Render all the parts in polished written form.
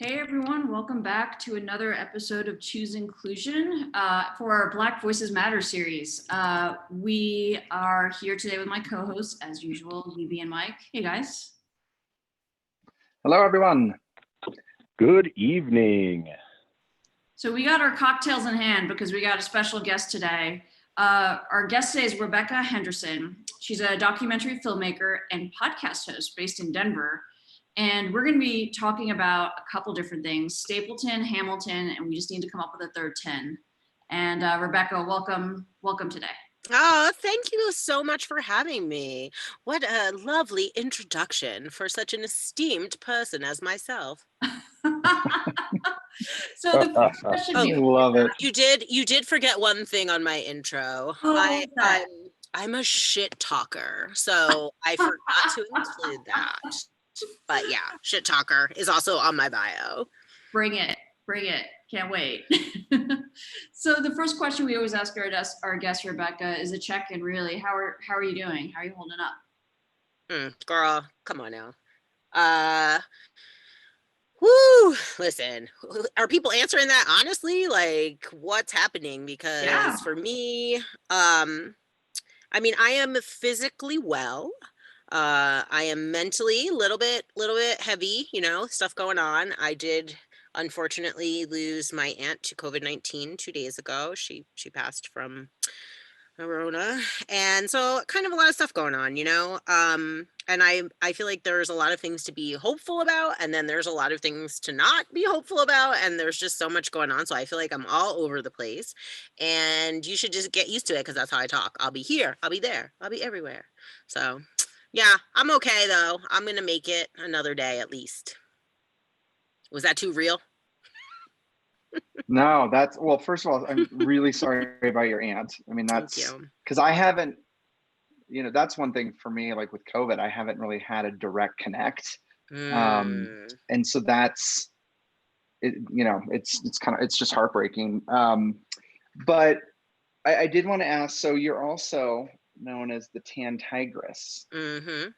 Hey everyone, welcome back to another episode of Choose Inclusion for our Black Voices Matter series. We are here today with my co-hosts, as usual, Libby and Mike. Hey guys. Hello everyone. Good evening. So we got our cocktails in hand because we got a special guest today. Our guest today is Rebekah Henderson. She's a documentary filmmaker and podcast host based in Denver. And we're going to be talking about a couple different things, Stapleton, Hamilton, and we just need to come up with a third 10. And Rebekah, welcome today. Oh, thank you so much for having me. What a lovely introduction for such an esteemed person as myself. So the first question Love it. You did forget one thing on my intro. I'm a shit talker, so I forgot to include that. But yeah, shit talker is also on my bio. Bring it. Can't wait. So the first question we always ask our guest, Rebekah, is a check-in really. How are you doing? How are you holding up? Girl, come on now. Whoo, listen, are people answering that honestly? Like, what's happening? Because for me, I mean, I am physically well. I am mentally a little bit heavy, stuff going on. I did unfortunately lose my aunt to COVID-19 2 days ago. She passed from Corona, and so kind of a lot of stuff going on, and I feel like there's a lot of things to be hopeful about, and then there's a lot of things to not be hopeful about, and there's just so much going on. So I feel like I'm all over the place, and you should just get used to it because that's how I talk. I'll be here, I'll be there, I'll be everywhere. So yeah, I'm okay though. I'm gonna make it another day at least. Was that too real? No, first of all, I'm really sorry about your aunt. I mean, that's because I haven't, that's one thing for me, like with COVID, I haven't really had a direct connect. And so that's it, it's just heartbreaking. But I did want to ask, so you're also known as the Tan Tigress. And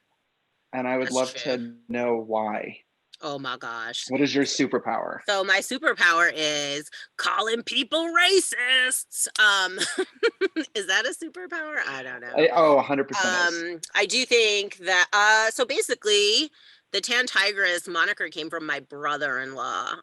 I would love to know why. Oh my gosh. What is your superpower? So my superpower is calling people racists. Is that a superpower? I don't know. 100%. I do think that, so basically the Tan Tigress moniker came from my brother-in-law,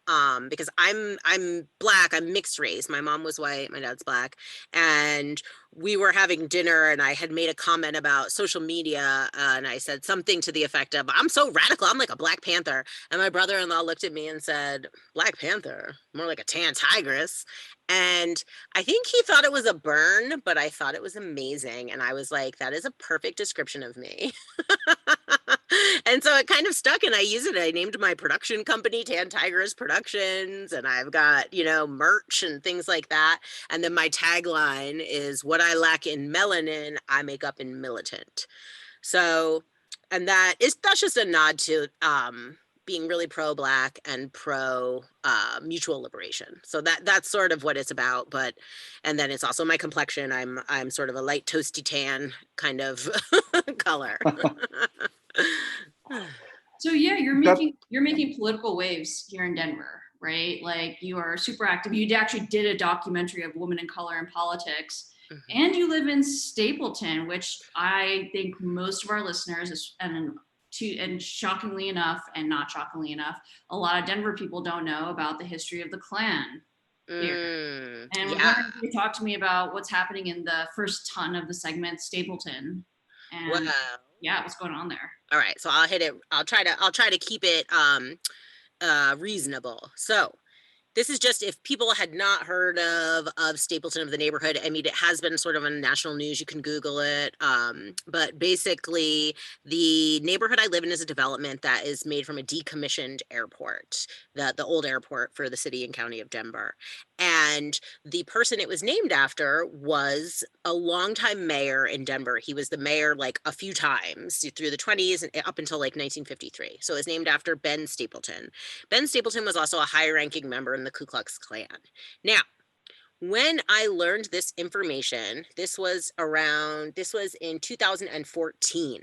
because I'm Black, I'm mixed race. My mom was white, my dad's Black, and we were having dinner and I had made a comment about social media, and I said something to the effect of, I'm so radical, I'm like a Black Panther. And my brother-in-law looked at me and said, Black Panther? More like a Tan Tigress. And I think he thought it was a burn, but I thought it was amazing. And I was like, that is a perfect description of me. And so it kind of stuck, and I use it. I named my production company Tan Tigress Productions, and I've got, merch and things like that. And then my tagline is, what I lack in melanin, I make up in militant. So, and that's just a nod to being really pro-Black and pro mutual liberation. So that's sort of what it's about. But, and then it's also my complexion. I'm sort of a light toasty tan kind of color. So yeah, you're making political waves here in Denver, right? Like, you are super active. You actually did a documentary of women in color in politics, and you live in Stapleton, which I think most of our listeners, and shockingly enough, and not shockingly enough, a lot of Denver people don't know about the history of the Klan here. And we're wondering if you talk to me about what's happening in the first ton of the segment, Stapleton. And yeah, what's going on there? All right, so I'll hit it. I'll try to keep it reasonable. So this is just if people had not heard of Stapleton, of the neighborhood. I mean, it has been sort of on national news. You can Google it. But basically, the neighborhood I live in is a development that is made from a decommissioned airport, the old airport for the city and county of Denver. And the person it was named after was a longtime mayor in Denver. He was the mayor like a few times through the 1920s and up until like 1953. So it was named after Ben Stapleton. Ben Stapleton was also a high-ranking member in the Ku Klux Klan. Now, when I learned this information, this was in 2014.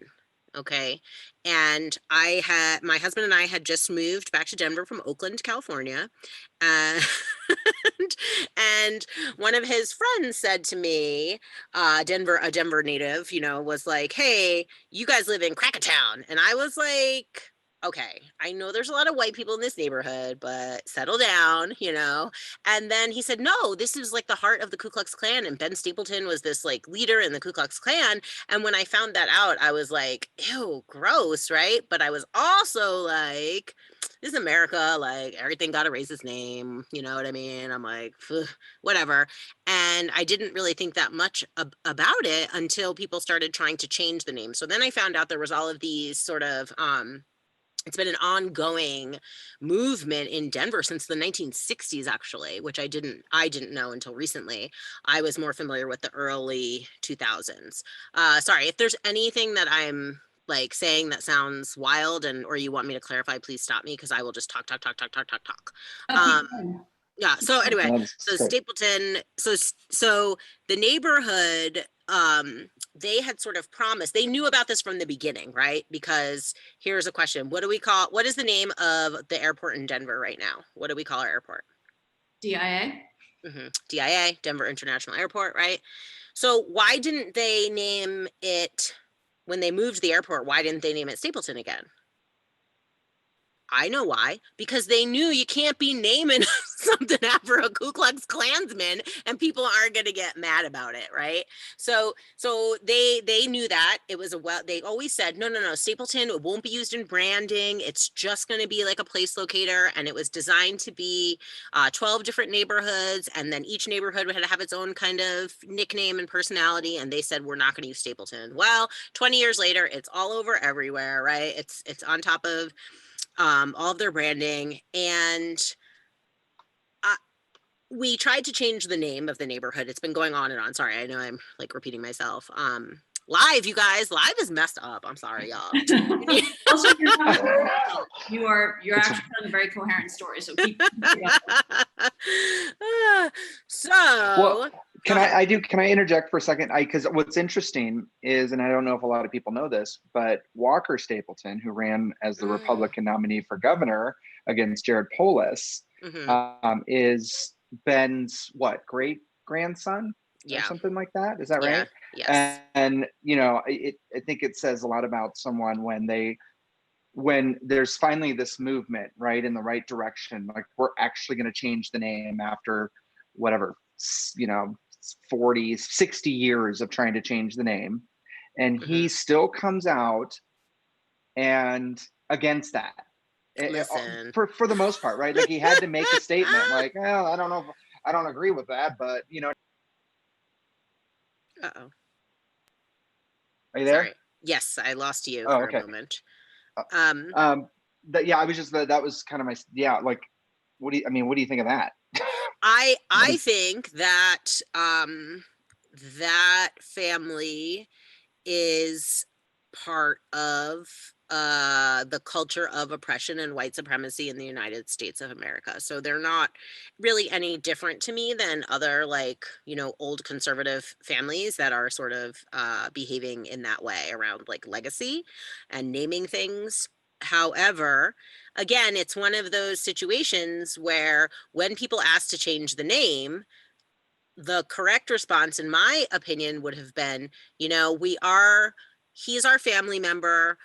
Okay. And my husband and I had just moved back to Denver from Oakland, California. And, and one of his friends said to me, a Denver native, was like, hey, you guys live in Crackatown. And I was like, okay, I know there's a lot of white people in this neighborhood, but settle down, And then he said, no, this is like the heart of the Ku Klux Klan. And Ben Stapleton was this like leader in the Ku Klux Klan. And when I found that out, I was like, ew, gross, right? But I was also like, this is America, like everything got to raise its name, you know what I mean? I'm like, whatever. And I didn't really think that much about it until people started trying to change the name. So then I found out there was all of these sort of, it's been an ongoing movement in Denver since the 1960s, actually, which I didn't know until recently. I was more familiar with the early 2000s. Sorry, if there's anything that I'm like saying that sounds wild or you want me to clarify, please stop me because I will just talk. Yeah. So anyway, so Stapleton, so the neighborhood, they had sort of promised, they knew about this from the beginning, right? Because here's a question. What is the name of the airport in Denver right now? What do we call our airport? DIA. DIA, Denver International Airport, right? So why didn't they name it, when they moved the airport, why didn't they name it Stapleton again? I know why. Because they knew you can't be naming something after a Ku Klux Klansman and people aren't going to get mad about it, right? So they knew that. It was they always said, no, Stapleton, it won't be used in branding. It's just going to be like a place locator. And it was designed to be 12 different neighborhoods. And then each neighborhood would have its own kind of nickname and personality. And they said, we're not going to use Stapleton. Well, 20 years later, it's all over everywhere, right? It's on top of all of their branding. And we tried to change the name of the neighborhood. It's been going on and on. Sorry, I know I'm like repeating myself. Live, you guys, live is messed up. I'm sorry, y'all. Also, you're actually telling a very coherent story. So keep well, can I interject for a second? Because what's interesting is, and I don't know if a lot of people know this, but Walker Stapleton, who ran as the Republican nominee for governor against Jared Polis, is Ben's great grandson or something like that. Is that right? Yes. And I think it says a lot about someone when there's finally this movement, right, in the right direction. Like, we're actually going to change the name after whatever, 40, 60 years of trying to change the name. And he still comes out and against that. Listen. For the most part, right? Like, he had to make a statement like, well, I don't know, I don't agree with that, but Uh-oh. Are you there? Sorry. Yes, I lost you for a moment. I was just, that was kind of my, like, what do you think of that? I think that that family is part of the culture of oppression and white supremacy in the United States of America. So they're not really any different to me than other old conservative families that are sort of behaving in that way around like legacy and naming things. However, again, it's one of those situations where when people ask to change the name, the correct response, in my opinion, would have been, he's our family member.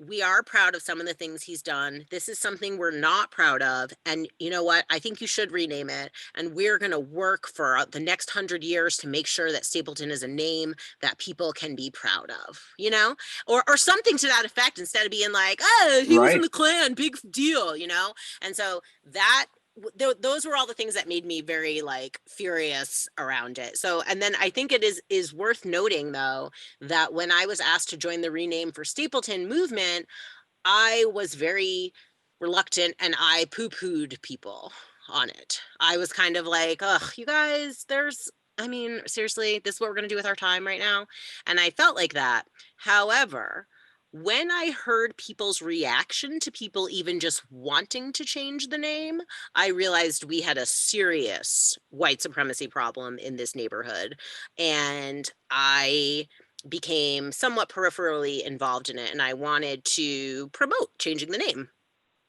We are proud of some of the things he's done. This is something we're not proud of. And you know what? I think you should rename it. And we're going to work for the next 100 years to make sure that Stapleton is a name that people can be proud of, or something to that effect, instead of being like, oh, he was in the Klan, big deal, And so those were all the things that made me very furious around it. So, and then I think it is worth noting though, that when I was asked to join the Rename for Stapleton movement, I was very reluctant and I poo-pooed people on it. I was kind of like, ugh, you guys, seriously, this is what we're going to do with our time right now. And I felt like that. However, when I heard people's reaction to people even just wanting to change the name, I realized we had a serious white supremacy problem in this neighborhood. And I became somewhat peripherally involved in it, and I wanted to promote changing the name.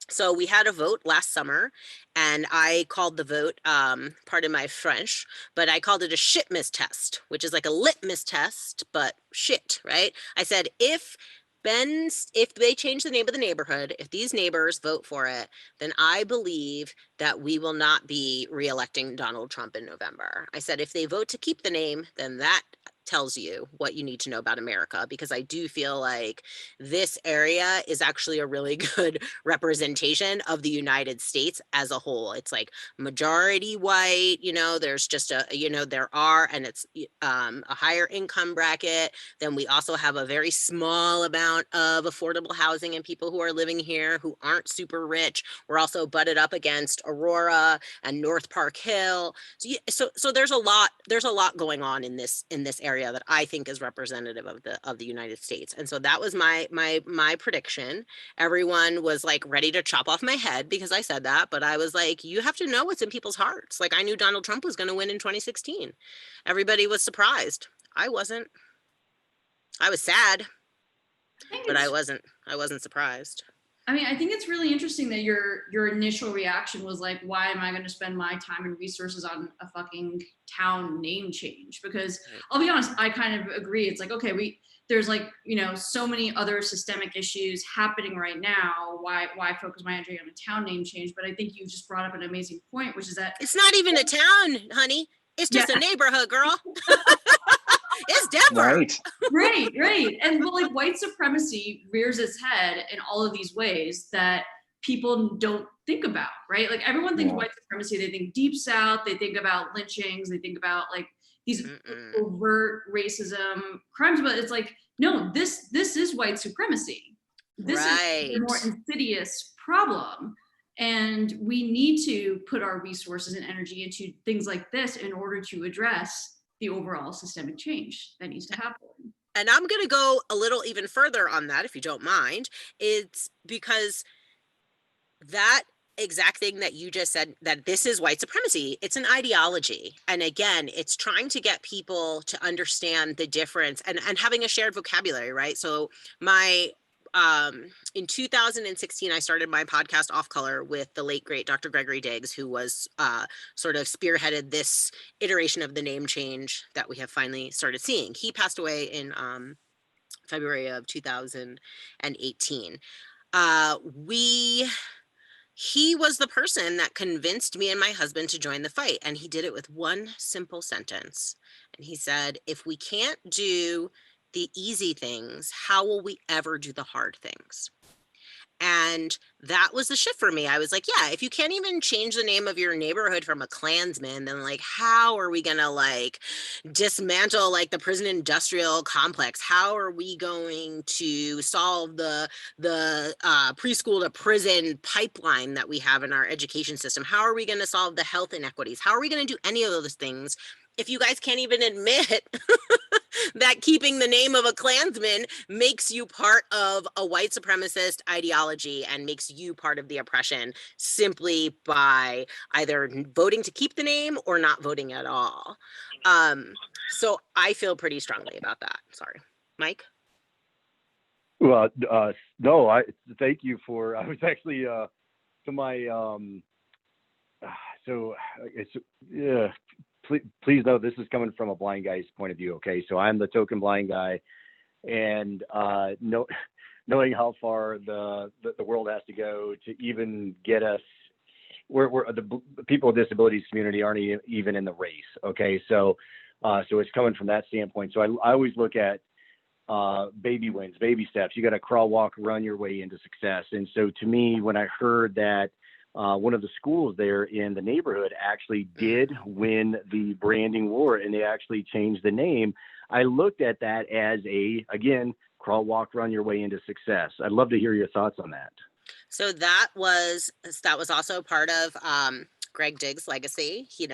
So we had a vote last summer, and I called the vote, pardon my French, but I called it a shitmas test, which is like a litmus test, but shit, right? I said, if they change the name of the neighborhood, if these neighbors vote for it, then I believe that we will not be reelecting Donald Trump in November. I said, if they vote to keep the name, then that tells you what you need to know about America, because I do feel like this area is actually a really good representation of the United States as a whole. It's like majority white, there's just and it's a higher income bracket. Then we also have a very small amount of affordable housing and people who are living here who aren't super rich. We're also butted up against Aurora and North Park Hill. So there's a lot going on in this area that I think is representative of the United States. And so that was my prediction. Everyone was like ready to chop off my head because I said that, but I was like, you have to know what's in people's hearts. Like, I knew Donald Trump was going to win in 2016. Everybody was surprised. I wasn't. I was sad, but I wasn't surprised. I mean, I think it's really interesting that your initial reaction was like, why am I going to spend my time and resources on a fucking town name change? Because I'll be honest, I kind of agree. It's like, okay, there's like, so many other systemic issues happening right now. Why focus my energy on a town name change? But I think you just brought up an amazing point, which is that it's not even a town, honey. It's just a neighborhood, girl. It's Denver. Right. And like white supremacy rears its head in all of these ways that people don't think about, right? Like everyone thinks white supremacy, they think Deep South, they think about lynchings, they think about like these overt racism crimes, but it's like, no, this is white supremacy. This is a more insidious problem. And we need to put our resources and energy into things like this in order to address the overall systemic change that needs to happen. And I'm going to go a little even further on that, if you don't mind. It's because that exact thing that you just said, that this is white supremacy, it's an ideology. And again, it's trying to get people to understand the difference and having a shared vocabulary, right? So in 2016, I started my podcast Off Color with the late great Dr. Gregory Diggs, who was sort of spearheaded this iteration of the name change that we have finally started seeing. He passed away in February of 2018. He was the person that convinced me and my husband to join the fight, and he did it with one simple sentence. And he said, if we can't do the easy things, how will we ever do the hard things? And that was the shift for me. I was like, yeah, if you can't even change the name of your neighborhood from a Klansman, then like, how are we gonna like dismantle like the prison industrial complex? How are we going to solve the preschool to prison pipeline that we have in our education system? How are we gonna solve the health inequities? How are we gonna do any of those things if you guys can't even admit that keeping the name of a Klansman makes you part of a white supremacist ideology and makes you part of the oppression simply by either voting to keep the name or not voting at all? So I feel pretty strongly about that. Sorry, Mike? Well, no, thank you for, I was actually, please know this is coming from a blind guy's point of view. Okay. So I'm the token blind guy, and knowing how far the world has to go to even get us where the people with disabilities community aren't even in the race. Okay. So it's coming from that standpoint. So I always look at baby wins, baby steps. You got to crawl, walk, run your way into success. And so to me, when I heard that one of the schools there in the neighborhood actually did win the branding war and they actually changed the name, I looked at that as again, crawl, walk, run your way into success. I'd love to hear your thoughts on that. So that was also part of Greg Diggs' legacy. He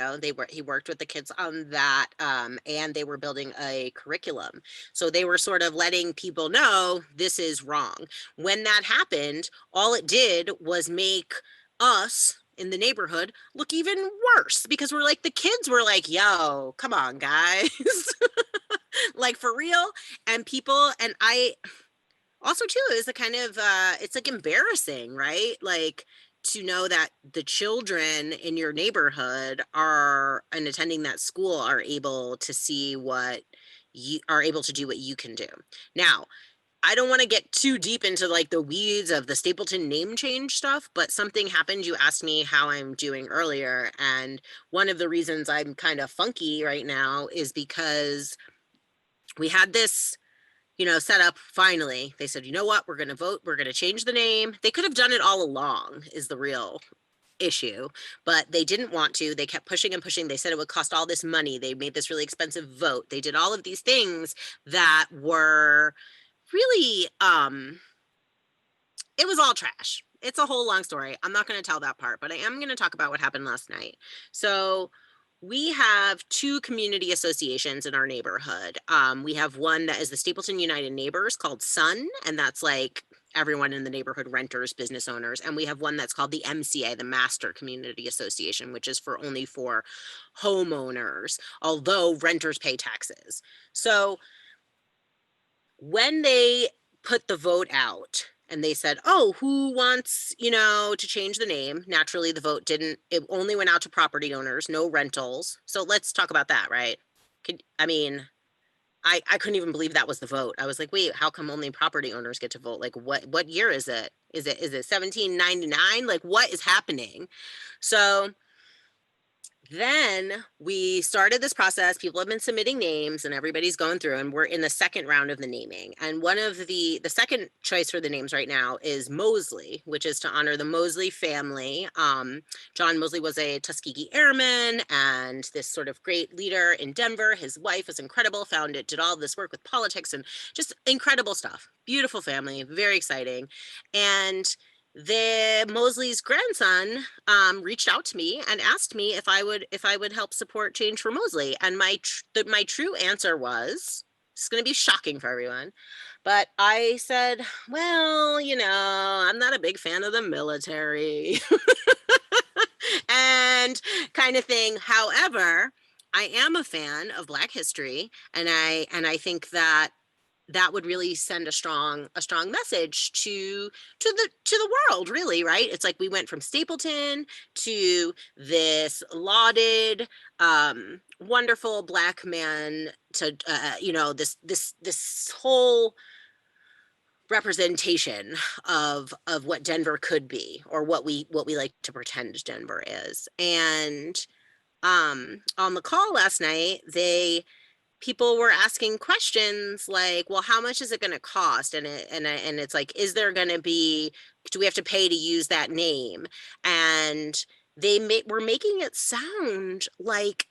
worked with the kids on that, and they were building a curriculum. So they were sort of letting people know this is wrong. When that happened, all it did was make us in the neighborhood look even worse, because we're like, the kids were like, yo, come on, guys. like for real. And people, and I also too, it was a kind of, it's like embarrassing, right? Like to know that the children in your neighborhood are, and attending that school, are able to see what you are able to do, what you can do. Now, I don't want to get too deep into like the weeds of the Stapleton name change stuff, but something happened. You asked me how I'm doing earlier. And one of the reasons I'm kind of funky right now is because we had this, set up. Finally, they said, you know what, we're going to vote. We're going to change the name. They could have done it all along, is the real issue, but they didn't want to. They kept pushing and pushing. They said it would cost all this money. They made this really expensive vote. They did all of these things that were really, it was all trash. It's a whole long story. I'm not going to tell that part, but I am going to talk about what happened last night. So we have two community associations in our neighborhood. We have one that is the Stapleton United Neighbors called SUN, and that's like everyone in the neighborhood, renters, business owners. And we have one that's called the MCA, the Master Community Association, which is only for homeowners, although renters pay taxes. So when they put the vote out and they said, oh, who wants, to change the name? Naturally, the vote it only went out to property owners, no rentals. So let's talk about that, right? I couldn't even believe that was the vote. I was like, wait, how come only property owners get to vote? Like, what year is it? Is it 1799? Like, what is happening? So then we started this process. People have been submitting names and everybody's going through, and we're in the second round of the naming. And one of the second choice for the names right now is Mosley, which is to honor the Mosley family. John Mosley was a Tuskegee Airman and this sort of great leader in Denver. His wife was incredible, did all this work with politics and just incredible stuff. Beautiful family, very exciting. And the Mosley's grandson reached out to me and asked me if I would help support Change for Mosley. And my true answer was, it's going to be shocking for everyone, but I said, well, I'm not a big fan of the military and kind of thing. However, I am a fan of Black history, and I think that would really send a strong message to the world, really, right? It's like we went from Stapleton to this lauded, wonderful Black man to this whole representation of what Denver could be, or what we like to pretend Denver is. And on the call last night, people were asking questions like, well, how much is it going to cost? And it's like, is there going to be, do we have to pay to use that name? And they were making it sound like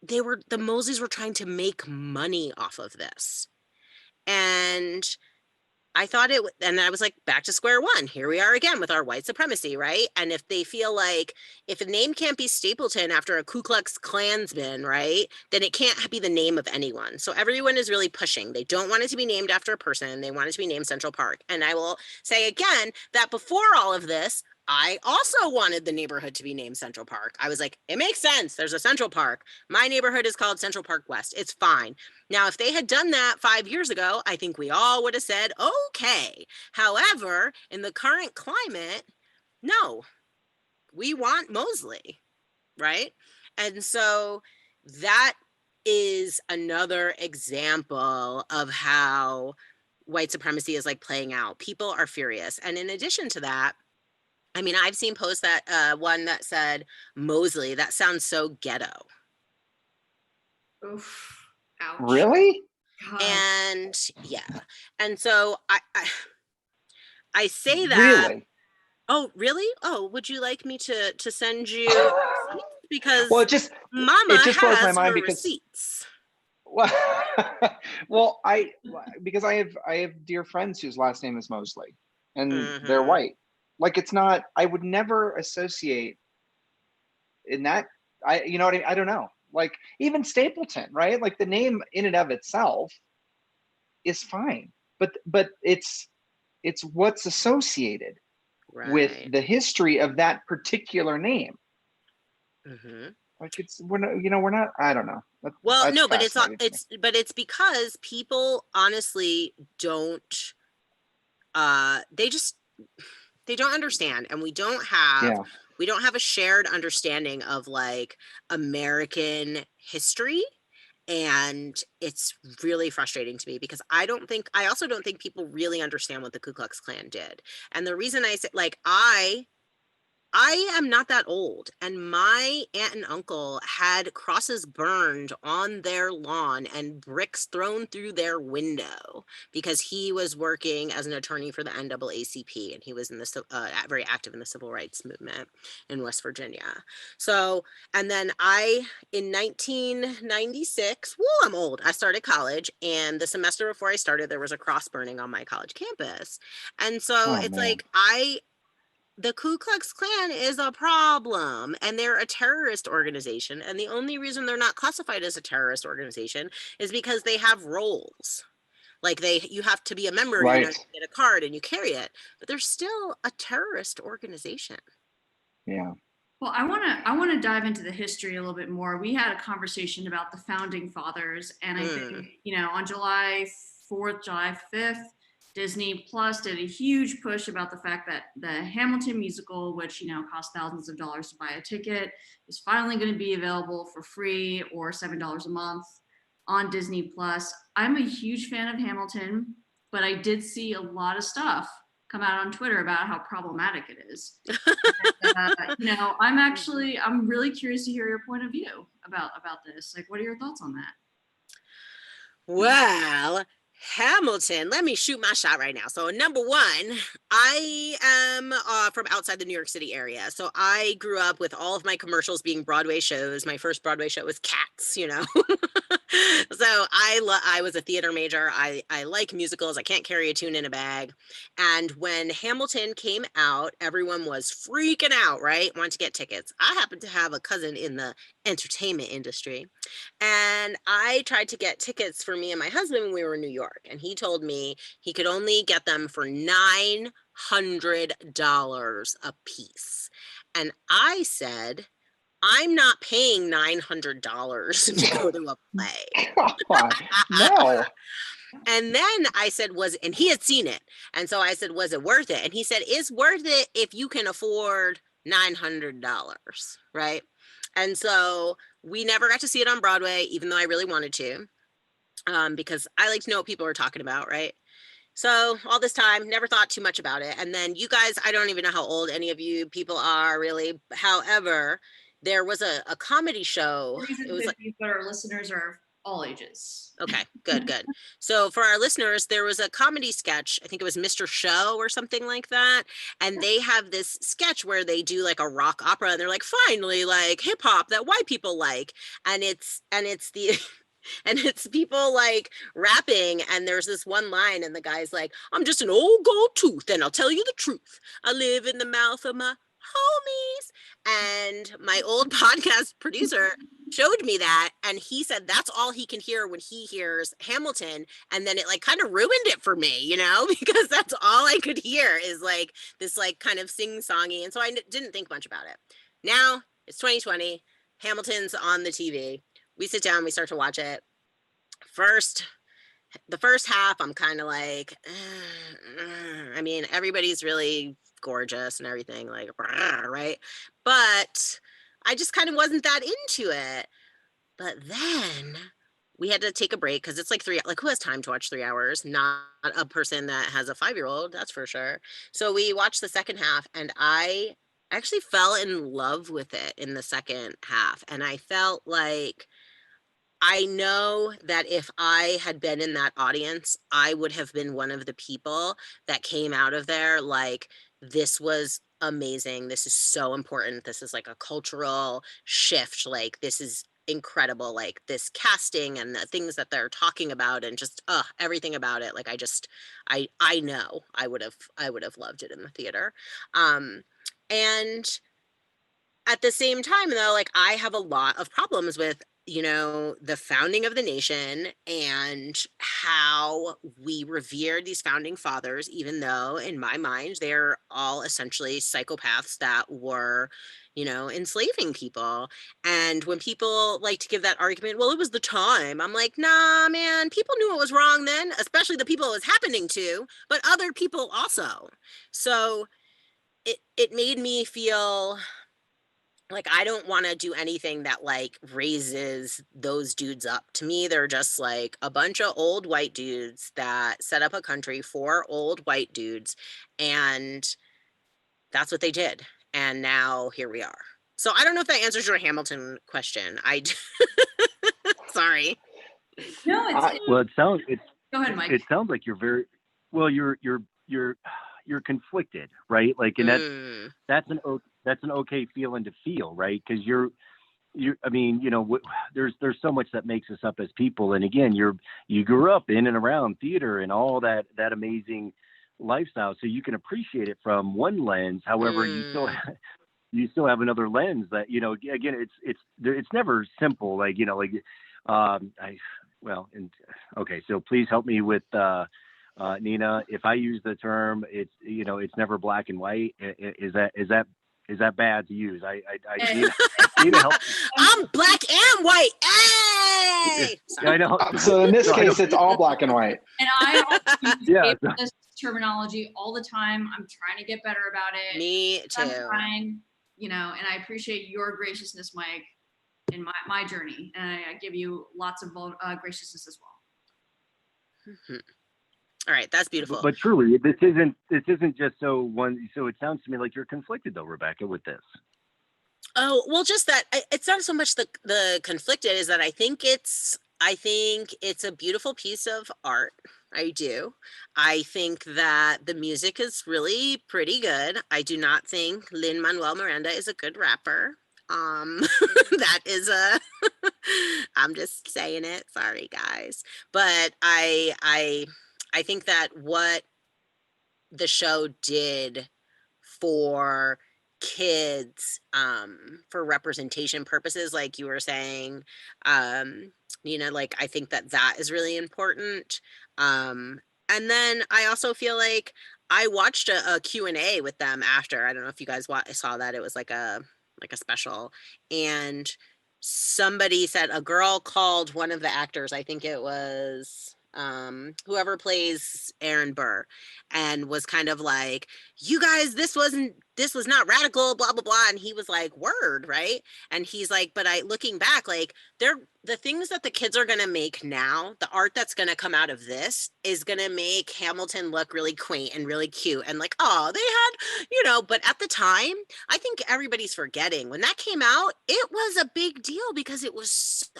the Mosleys were trying to make money off of this. And I thought and I was like, back to square one. Here we are again with our white supremacy, right? And if they feel like if a name can't be Stapleton after a Ku Klux Klansman, right, then it can't be the name of anyone. So everyone is really pushing. They don't want it to be named after a person. They want it to be named Central Park. And I will say again that before all of this, I also wanted the neighborhood to be named Central Park. I was like, it makes sense. There's a Central Park. My neighborhood is called Central Park West. It's fine. Now, if they had done that 5 years ago, I think we all would have said, okay. However, in the current climate, no, we want Mosley, right? And so that is another example of how white supremacy is like playing out. People are furious. And in addition to that, I mean, I've seen posts that one that said Mosley. That sounds so ghetto. Oof. Ouch. Really? God. And yeah. And so I say that. Really? Oh, really? Oh, would you like me to send you because well, it just has blows my mind her because receipts. Well, because I have dear friends whose last name is Mosley, and they're white. Like, it's not, I would never associate in that, you know what I mean? I don't know. Like, even Stapleton, right? Like, the name in and of itself is fine, but it's what's associated with the history of that particular name. Like we're not, I don't know. Well, That's no, but fascinating to me. it's because people honestly don't, they just, they don't understand, and we don't have a shared understanding of like American history. And it's really frustrating to me because I also don't think people really understand what the Ku Klux Klan did. And the reason I say, like, I am not that old, and my aunt and uncle had crosses burned on their lawn and bricks thrown through their window because he was working as an attorney for the NAACP, and he was in the very active in the civil rights movement in West Virginia. So, and then in 1996, I'm old. I started college, and the semester before I started, there was a cross burning on my college campus, and so it's like the Ku Klux Klan is a problem, and they're a terrorist organization. And the only reason they're not classified as a terrorist organization is because they have roles. Like you have to be a member, you get a card and you carry it, but they're still a terrorist organization. Yeah. Well, I want to dive into the history a little bit more. We had a conversation about the founding fathers, and I think, on July 4th, July 5th, Disney Plus did a huge push about the fact that the Hamilton musical, which, cost thousands of dollars to buy a ticket, is finally going to be available for free or $7 a month on Disney Plus. I'm a huge fan of Hamilton, but I did see a lot of stuff come out on Twitter about how problematic it is. And, I'm really curious to hear your point of view about this. Like, what are your thoughts on that? Well, Hamilton, let me shoot my shot right now. So number one, I am from outside the New York City area. So I grew up with all of my commercials being Broadway shows. My first Broadway show was Cats, So I was a theater major. I like musicals. I can't carry a tune in a bag. And when Hamilton came out, everyone was freaking out, right? Wanted to get tickets. I happen to have a cousin in the entertainment industry, and I tried to get tickets for me and my husband when we were in New York, and he told me he could only get them for $900 a piece. And I said, I'm not paying $900 to go to a play. No. And then I said, and he had seen it. And so I said, was it worth it? And he said, it's worth it if you can afford $900, right? And so we never got to see it on Broadway, even though I really wanted to, because I like to know what people are talking about, right? So all this time, never thought too much about it. And then you guys, I don't even know how old any of you people are really. However, there was a comedy show. It was 50, but our listeners are all ages. Okay, good. So for our listeners, there was a comedy sketch. I think it was Mr. Show or something like that. And they have this sketch where they do like a rock opera, and they're like, finally, like hip hop that white people like. And it's the and it's people like rapping, and there's this one line, and the guy's like, I'm just an old gold tooth, and I'll tell you the truth. I live in the mouth of my homies. And my old podcast producer showed me that, and he said that's all he can hear when he hears Hamilton. And then it like kind of ruined it for me, because that's all I could hear is like this like kind of sing-songy. And so I didn't think much about it. Now it's 2020, Hamilton's on the TV. We sit down, we start to watch it. The first half, I'm kind of like, I mean, everybody's really gorgeous and everything, like, right? But I just kind of wasn't that into it. But then we had to take a break because it's like who has time to watch 3 hours? Not a person that has a 5-year-old, that's for sure. So we watched the second half, and I actually fell in love with it in the second half. And I felt like, I know that if I had been in that audience, I would have been one of the people that came out of there like, this was amazing. This is so important. This is like a cultural shift. Like, this is incredible. Like, this casting and the things that they're talking about, and just everything about it. Like, I know I would have loved it in the theater. And at the same time, though, like, I have a lot of problems with you know, the founding of the nation and how we revered these founding fathers, even though in my mind, they're all essentially psychopaths that were, you know, enslaving people. And when people like to give that argument, well, it was the time, I'm like, nah, man, people knew it was wrong then, especially the people it was happening to, but other people also. So it made me feel like I don't want to do anything that like raises those dudes up. To me, they're just like a bunch of old white dudes that set up a country for old white dudes. And that's what they did. And now here we are. So I don't know if that answers your Hamilton question. Sorry. No, well, it sounds, go ahead, Mike. It sounds like you're very, well, you're conflicted, right? Like, and that's an okay feeling to feel, right? Because I mean, you know, there's so much that makes us up as people. And again, you grew up in and around theater and all that amazing lifestyle. So you can appreciate it from one lens. However, you still have another lens that, you know, again, it's never simple. Like, you know, like, okay. So please help me with, Nina, if I use the term, it's, you know, it's never black and white. Is that bad to use? I need help. I'm black and white. Hey! I know. So in this case, it's all black and white. And I also use this terminology all the time. I'm trying to get better about it. Me too. I'm trying, you know, and I appreciate your graciousness, Mike, in my journey. And I give you lots of graciousness as well. Mm-hmm. All right, that's beautiful. But truly, this isn't just so one. So it sounds to me like you're conflicted, though, Rebekah, with this. Oh, well, just that it's not so much the conflicted is that I think it's a beautiful piece of art. I do. I think that the music is really pretty good. I do not think Lin-Manuel Miranda is a good rapper. That is I'm just saying it. Sorry, guys. But I think that what the show did for kids, for representation purposes, like you were saying, you know, like I think that is really important. And then I also feel like I watched a Q&A with them after. I don't know if you guys saw that. It was like a special, and somebody said, a girl called one of the actors, I think it was whoever plays Aaron Burr, and was kind of like, you guys, this was not radical, blah blah blah. And he was like, word, right? And he's like, but looking back, like, the things that the kids are gonna make now, the art that's gonna come out of this is gonna make Hamilton look really quaint and really cute and like, oh, they had, you know. But at the time, I think everybody's forgetting when that came out, it was a big deal because it was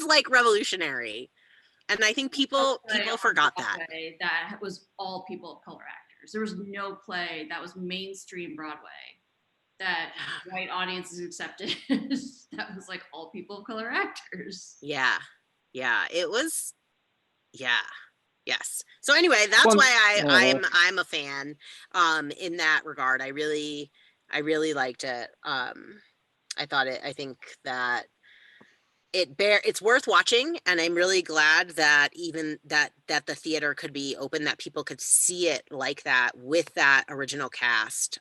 like revolutionary. And I think people forgot that. That was all people of color actors. There was no play that was mainstream Broadway that white audiences accepted. That was like all people of color actors. Yeah. It was. Yeah. Yes. So anyway, that's why I'm a fan. In that regard, I really liked it. I think that it's worth watching, and I'm really glad that even that the theater could be open, that people could see it like that with that original cast.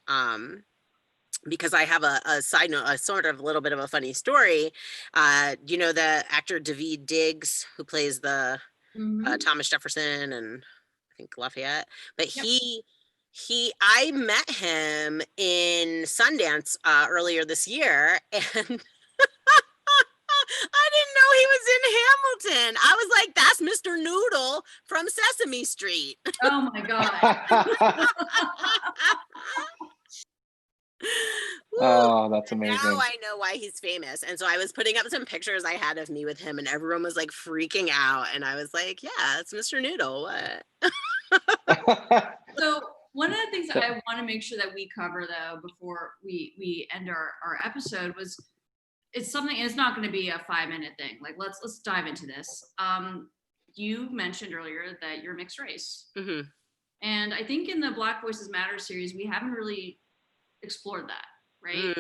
Because I have a side note, a sort of little bit of a funny story. You know, the actor Daveed Diggs, who plays the Thomas Jefferson and I think Lafayette, but I met him in Sundance earlier this year, and I didn't know he was in Hamilton. I was like, that's Mr. Noodle from Sesame Street. Oh my God. Oh, that's amazing. Now I know why he's famous. And so I was putting up some pictures I had of me with him, and everyone was like freaking out. And I was like, yeah, it's Mr. Noodle. What? So one of the things that I want to make sure that we cover, though, before we end our episode was, it's not going to be a 5-minute thing. Like, let's dive into this. You mentioned earlier that you're mixed race. And I think in the Black Voices Matter series, we haven't really explored that. right?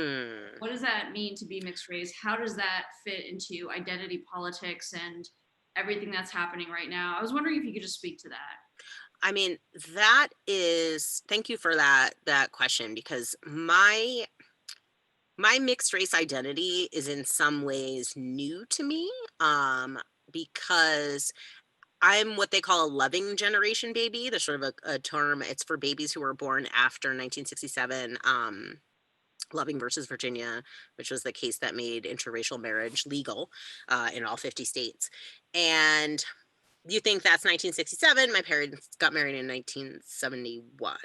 What does that mean to be mixed race? How does that fit into identity politics and everything that's happening right now? I was wondering if you could just speak to that. I mean, thank you for that question, because my mixed race identity is in some ways new to me, because I'm what they call a loving generation baby. There's sort of a term. It's for babies who were born after 1967. Loving versus Virginia, which was the case that made interracial marriage legal in all 50 states. And you think that's 1967. My parents got married in 1971.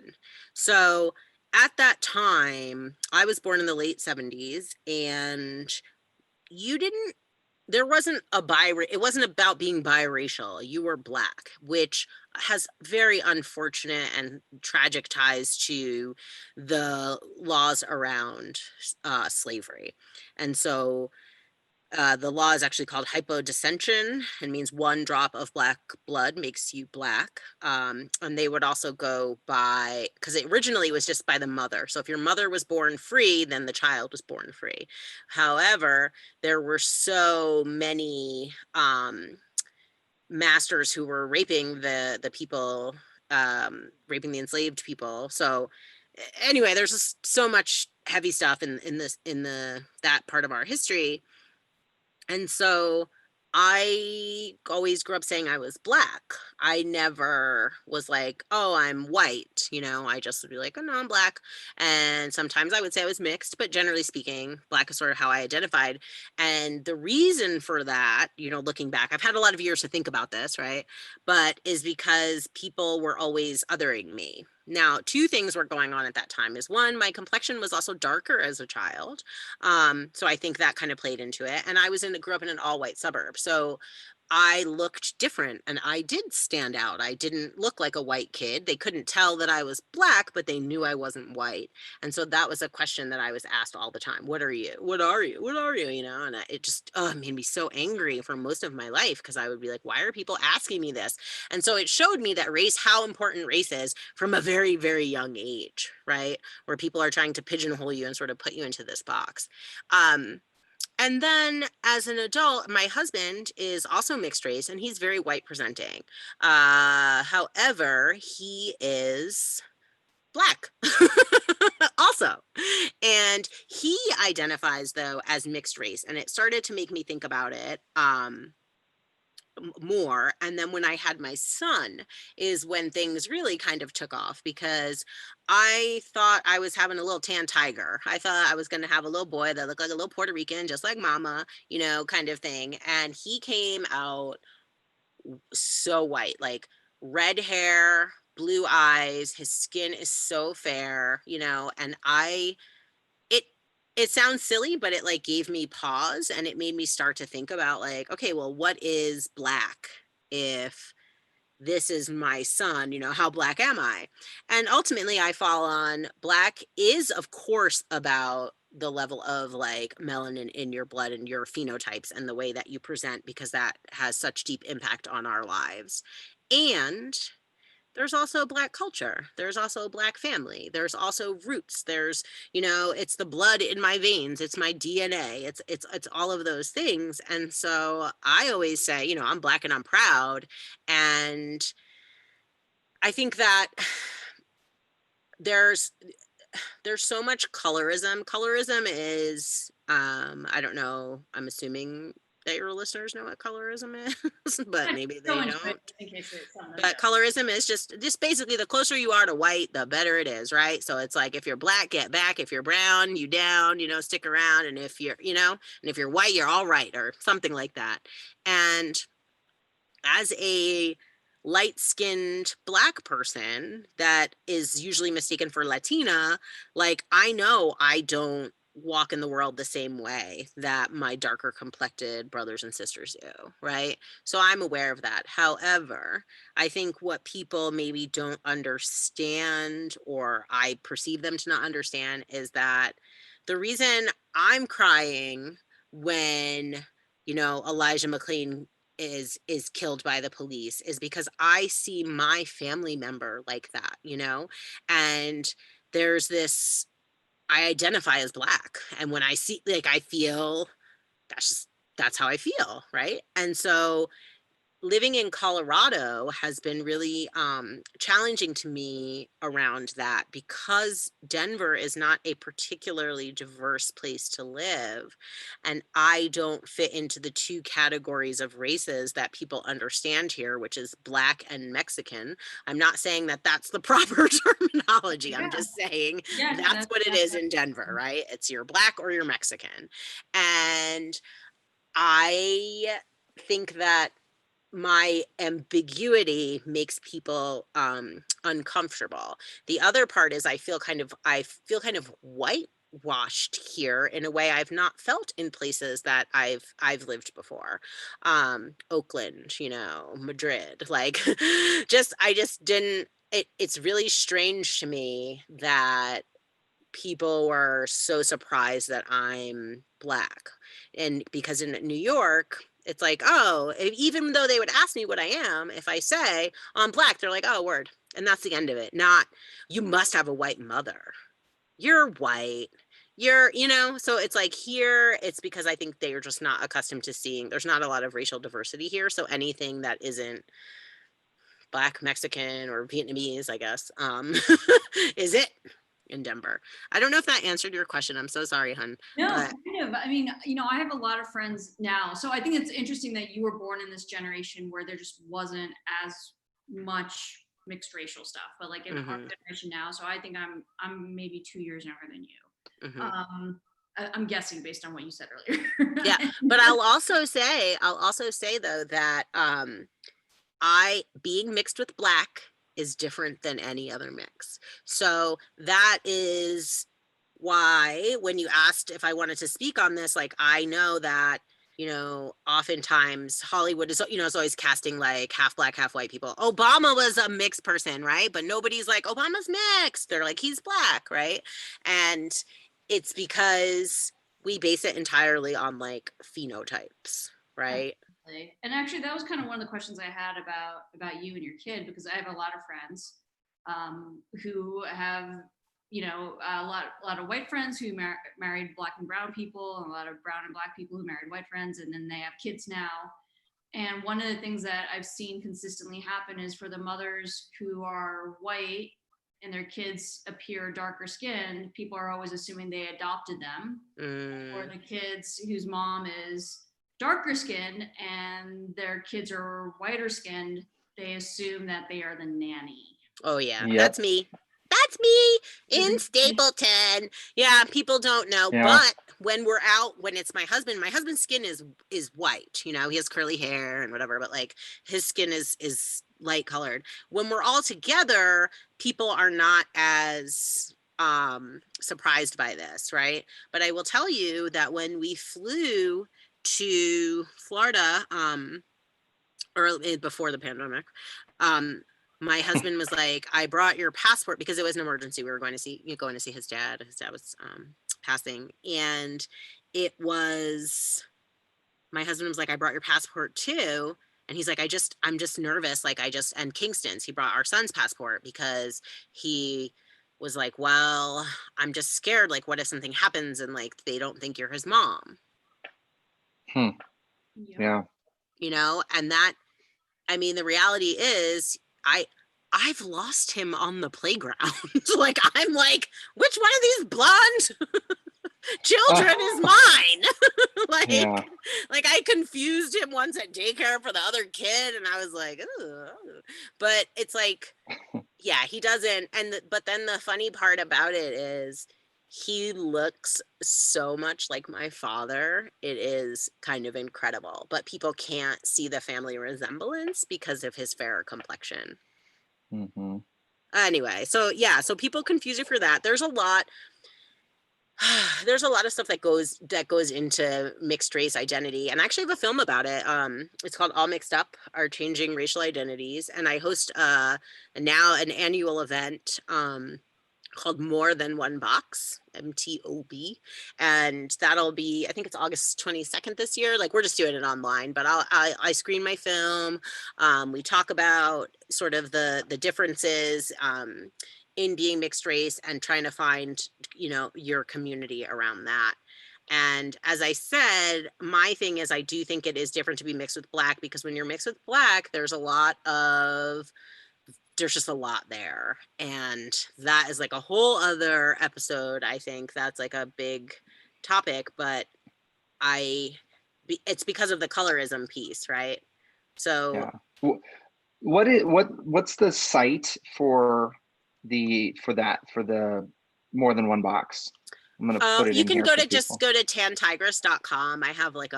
So at that time, I was born in the late 70s, and you didn't there wasn't it wasn't about being biracial. You were Black, which has very unfortunate and tragic ties to the laws around slavery. And so the law is actually called hypodescension, and means one drop of Black blood makes you Black. And they would also go by, because it originally was just by the mother. So if your mother was born free, then the child was born free. However, there were so many masters who were raping the people, raping the enslaved people. So anyway, there's just so much heavy stuff in that part of our history. And so I always grew up saying I was Black. I never was like, oh, I'm white. I just would be like, oh, no, I'm Black. And sometimes I would say I was mixed, but generally speaking, Black is sort of how I identified. And the reason for that, looking back, I've had a lot of years to think about this, right? But is because people were always othering me. Now, two things were going on at that time. Is one, my complexion was also darker as a child. So I think that kind of played into it. And I grew up in an all-white suburb. So I looked different, and I did stand out. I didn't look like a white kid. They couldn't tell that I was Black, but they knew I wasn't white. And so that was a question that I was asked all the time. What are you? What are you? What are you? And it just made me so angry for most of my life, because I would be like, why are people asking me this? And so it showed me that how important race is from a very, very young age, right? Where people are trying to pigeonhole you and sort of put you into this box. And then as an adult, my husband is also mixed race, and he's very white presenting. However, he is Black also. And he identifies, though, as mixed race. And it started to make me think about it more. And then when I had my son is when things really kind of took off, because I thought I was having a little tan tiger. I thought I was going to have a little boy that looked like a little Puerto Rican, just like mama, kind of thing. And he came out so white, like red hair, blue eyes. His skin is so fair, and it sounds silly, but it like gave me pause, and it made me start to think about like, okay, well, what is Black if this is my son? How Black am I? And ultimately I fall on Black is, of course, about the level of like melanin in your blood and your phenotypes and the way that you present, because that has such deep impact on our lives. And there's also Black culture. There's also Black family. There's also roots. There's, it's the blood in my veins. It's my DNA. It's all of those things. And so I always say, I'm Black and I'm proud. And I think that there's so much colorism. Colorism is, I don't know, I'm assuming that your listeners know what colorism is, but maybe they don't. But colorism is just basically the closer you are to white, the better it is, right? So it's like, if you're Black, get back. If you're brown, you down, stick around. And if you're, and if you're white, you're all right, or something like that. And as a light-skinned Black person that is usually mistaken for Latina, like, I know I don't walk in the world the same way that my darker complected brothers and sisters do, right? So I'm aware of that. However, I think what people maybe don't understand, or I perceive them to not understand, is that the reason I'm crying when, Elijah McClain is killed by the police is because I see my family member like that, and there's this I identify as Black. And when I see, like, I feel that's how I feel. Right. And so living in Colorado has been really challenging to me around that, because Denver is not a particularly diverse place to live. And I don't fit into the two categories of races that people understand here, which is Black and Mexican. I'm not saying that that's the proper terminology. Yeah. I'm just saying Yeah, that's what it is in Denver, right? It's you're Black or you're Mexican. And I think that my ambiguity makes people uncomfortable. The other part is I feel kind of whitewashed here in a way I've not felt in places that I've lived before. Oakland, Madrid, like I just didn't it's really strange to me that people were so surprised that I'm Black. And because in New York, it's like, oh, even though they would ask me what I am, if I say I'm Black, they're like, oh, word. And that's the end of it. Not, you must have a white mother. You're white. So it's like here, it's because I think they're just not accustomed to seeing, there's not a lot of racial diversity here. So anything that isn't Black, Mexican, or Vietnamese, I guess, is it in Denver. I don't know if that answered your question. I'm so sorry, hun. No, but kind of. I mean, I have a lot of friends now. So I think it's interesting that you were born in this generation where there just wasn't as much mixed racial stuff. But like in our generation now, so I think I'm maybe 2 years younger than you. I'm guessing based on what you said earlier. Yeah, but I'll also say though that I being mixed with Black is different than any other mix. So that is why when you asked if I wanted to speak on this, like, I know that, oftentimes Hollywood is, is always casting like half Black, half white people. Obama was a mixed person, right? But nobody's like, Obama's mixed. They're like, he's Black, right? And it's because we base it entirely on like phenotypes, right? And actually, that was kind of one of the questions I had about you and your kid, because I have a lot of friends who have, a lot of white friends who married Black and brown people, and a lot of brown and Black people who married white friends, and then they have kids now. And one of the things that I've seen consistently happen is for the mothers who are white and their kids appear darker skinned, people are always assuming they adopted them. Or the kids whose mom is darker skinned and their kids are whiter skinned, they assume that they are the nanny. Oh yeah, yep. That's me in Stapleton. Yeah, people don't know, but when we're out, when it's my husband's skin is white, he has curly hair and whatever, but like his skin is light colored. When we're all together, people are not as surprised by this, right? But I will tell you that when we flew to Florida early before the pandemic, my husband was like, I brought your passport, because it was an emergency. We were going to see his dad. His dad was passing, and my husband was like, I brought your passport too. And he's like, I'm just nervous. Like and Kingston's, he brought our son's passport because he was like, well, I'm just scared. Like, what if something happens and like, they don't think you're his mom? Yeah. And that, I mean, the reality is I've lost him on the playground. Like, I'm like, which one of these blonde children is mine? Like I confused him once at daycare for the other kid, and I was like, ugh. But it's like, yeah, he doesn't. But then the funny part about it is he looks so much like my father. It is kind of incredible, but people can't see the family resemblance because of his fairer complexion. Anyway, so yeah, so people confuse you for that. There's a lot of stuff that goes into mixed race identity, and I actually have a film about it. It's called All Mixed Up: Our Changing Racial Identities, and I host now an annual event called More Than One Box, MTOB, and that'll be, I think it's August 22nd this year. Like, we're just doing it online, but I screen my film. We talk about sort of the differences in being mixed race and trying to find, you know, your community around that. And as I said, my thing is I do think it is different to be mixed with Black, because when you're mixed with Black, there's just a lot there. And that is like a whole other episode. I think that's like a big topic, but it's because of the colorism piece, right? So yeah. What's the site for the more than one box? I'm gonna put it you in can here go for to people. just go to tantigress.com. I have like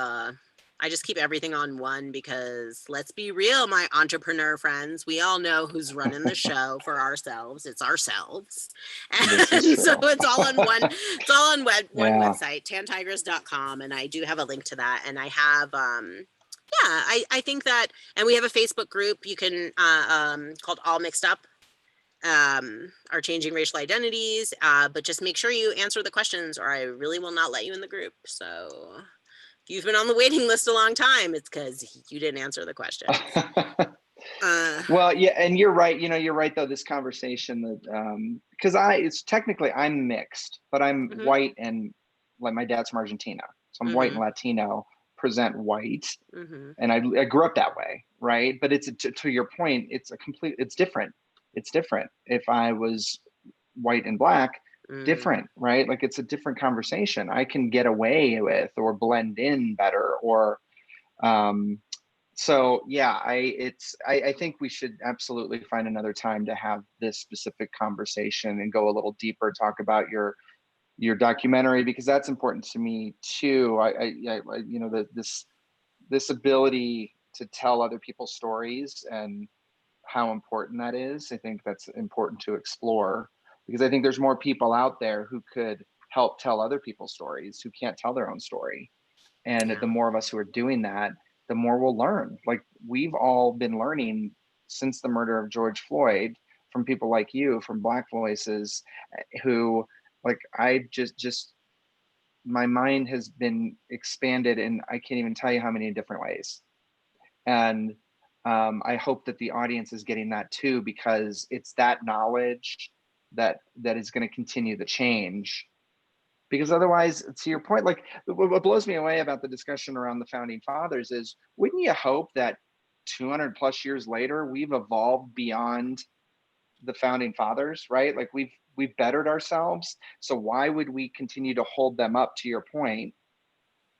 I just keep everything on one, because let's be real, my entrepreneur friends, we all know who's running the show for ourselves. It's ourselves. And so it's all on one one website, tantigress.com. And I do have a link to that. And I have I think that, and we have a Facebook group you can called All Mixed Up, are changing racial identities, but just make sure you answer the questions or I really will not let you in the group. So if you've been on the waiting list a long time, it's because you didn't answer the question. Well, yeah, and you're right. You know, you're right though. This conversation that because it's technically I'm mixed, but I'm white, and like my dad's from Argentina, so I'm white and Latino, present white, and I grew up that way, right? But it's to your point, it's different. It's different if I was white and Black. Different, right? Like it's a different conversation. I can get away with or blend in better, or so yeah, I think we should absolutely find another time to have this specific conversation and go a little deeper, talk about your documentary, because that's important to me too. I you know, this ability to tell other people's stories and how important that is. I think that's important to explore, because I think there's more people out there who could help tell other people's stories who can't tell their own story. And the more of us who are doing that, the more we'll learn. Like we've all been learning since the murder of George Floyd from people like you, from Black voices, who like I just my mind has been expanded, and I can't even tell you how many different ways. And I hope that the audience is getting that too, because it's that knowledge that is going to continue the change. Because otherwise, to your point, like what blows me away about the discussion around the founding fathers is, wouldn't you hope that 200 plus years later, we've evolved beyond the founding fathers, right? Like we've bettered ourselves. So why would we continue to hold them up, to your point,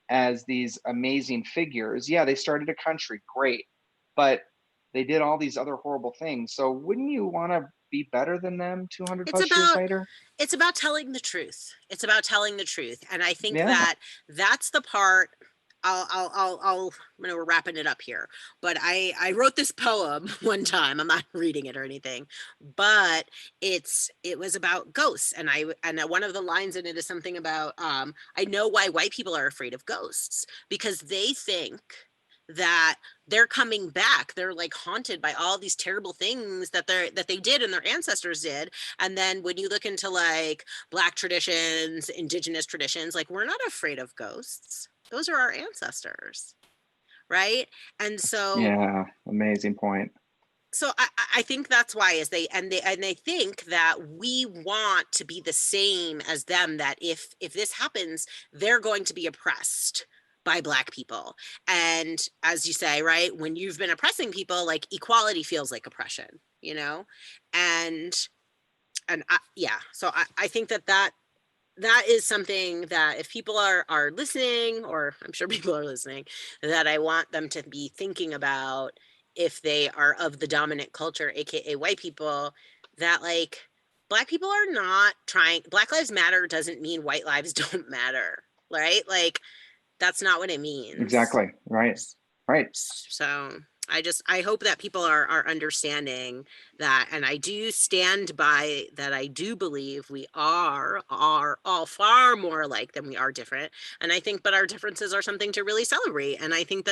as these amazing figures? Yeah, they started a country, great, but they did all these other horrible things. So wouldn't you want to be better than them 200 plus years later? It's about telling the truth. It's about telling the truth. And I think that that's the part. We're wrapping it up here, but I wrote this poem one time. I'm not reading it or anything, but it was about ghosts. And one of the lines in it is something about, I know why white people are afraid of ghosts, because they think that they're coming back. They're like haunted by all these terrible things that they did and their ancestors did. And then when you look into like Black traditions, indigenous traditions, like we're not afraid of ghosts. Those are our ancestors, right? And so yeah, amazing point. So I think that's why they think that we want to be the same as them, that if this happens, they're going to be oppressed by Black people. And as you say, right, when you've been oppressing people, like equality feels like oppression, you know? And so I think that is something that if people are listening, or I'm sure people are listening, that I want them to be thinking about, if they are of the dominant culture, aka white people, that like Black people are not trying. Black Lives Matter doesn't mean white lives don't matter, right? Like that's not what it means. Exactly. Right. So I hope that people are understanding that, and I do stand by that. I do believe we are all far more alike than we are different. And I think, but our differences are something to really celebrate. And I think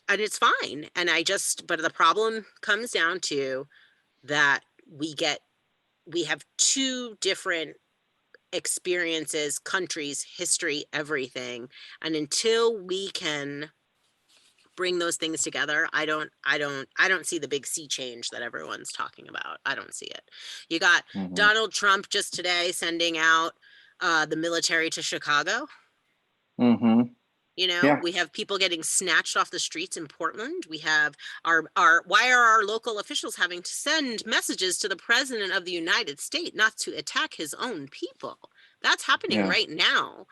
and it's fine. And but the problem comes down to that we have two different experiences, countries, history, everything. And until we can bring those things together, I don't see the big sea change that everyone's talking about. I don't see it. You got Donald Trump just today sending out the military to Chicago. You know, we have people getting snatched off the streets in Portland. We have why are our local officials having to send messages to the president of the United States not to attack his own people? That's happening right now.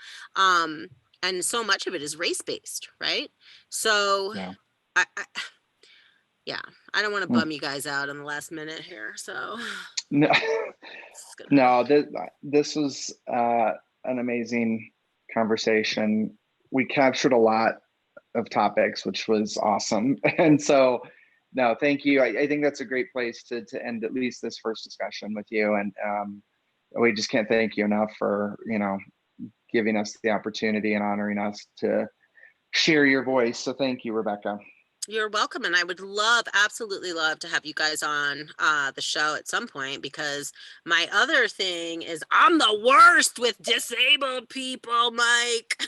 And so much of it is race-based, right? So I don't want to bum you guys out in the last minute here. So no, this was an amazing conversation. We captured a lot of topics, which was awesome. And so, no, thank you. I think that's a great place to end at least this first discussion with you. And we just can't thank you enough for, giving us the opportunity and honoring us to share your voice. So thank you, Rebekah. You're welcome. And I would absolutely love to have you guys on the show at some point, because my other thing is I'm the worst with disabled people, Mike.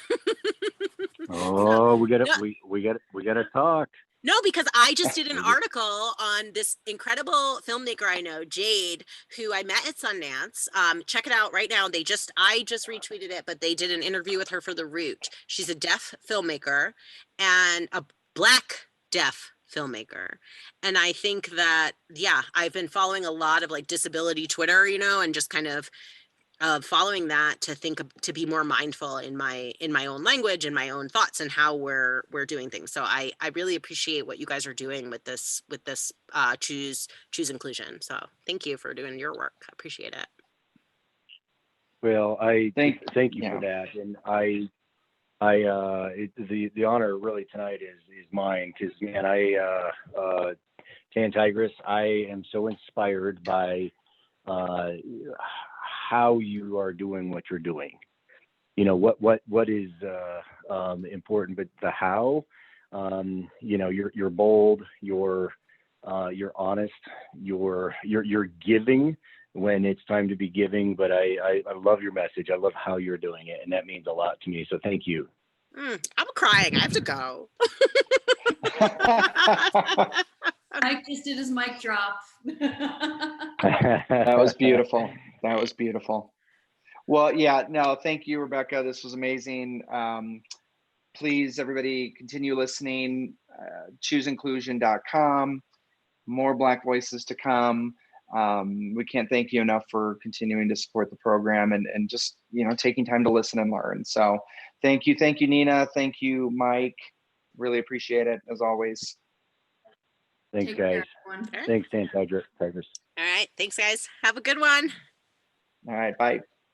Oh, we gotta talk. No, because I just did an article on this incredible filmmaker I know, Jade, who I met at Sundance. Check it out right now. I just retweeted it, but they did an interview with her for The Root. She's a deaf filmmaker and a Black deaf filmmaker. And I think that, I've been following a lot of like disability Twitter, and just kind of following that to be more mindful in my own language and my own thoughts and how we're doing things. So I really appreciate what you guys are doing with this choose inclusion. So thank you for doing your work. I appreciate it. Well, I thank you for that. And the honor really tonight is mine, because man, Tan Tigress, I am so inspired by how you are doing what you're doing. What is important, but the how. You're bold, you're honest, you're giving when it's time to be giving. But I love your message. I love how you're doing it, and that means a lot to me. So thank you. I'm crying. I have to go. Mike just did his mic drop. That was beautiful. That was beautiful. Well, thank you, Rebekah. This was amazing. Please, everybody, continue listening. ChooseInclusion.com. More Black voices to come. We can't thank you enough for continuing to support the program and just, taking time to listen and learn. So thank you. Thank you, Nina. Thank you, Mike. Really appreciate it, as always. Thanks, guys. Thanks, Tan Tigress. All right. Thanks, guys. Have a good one. All right. Bye.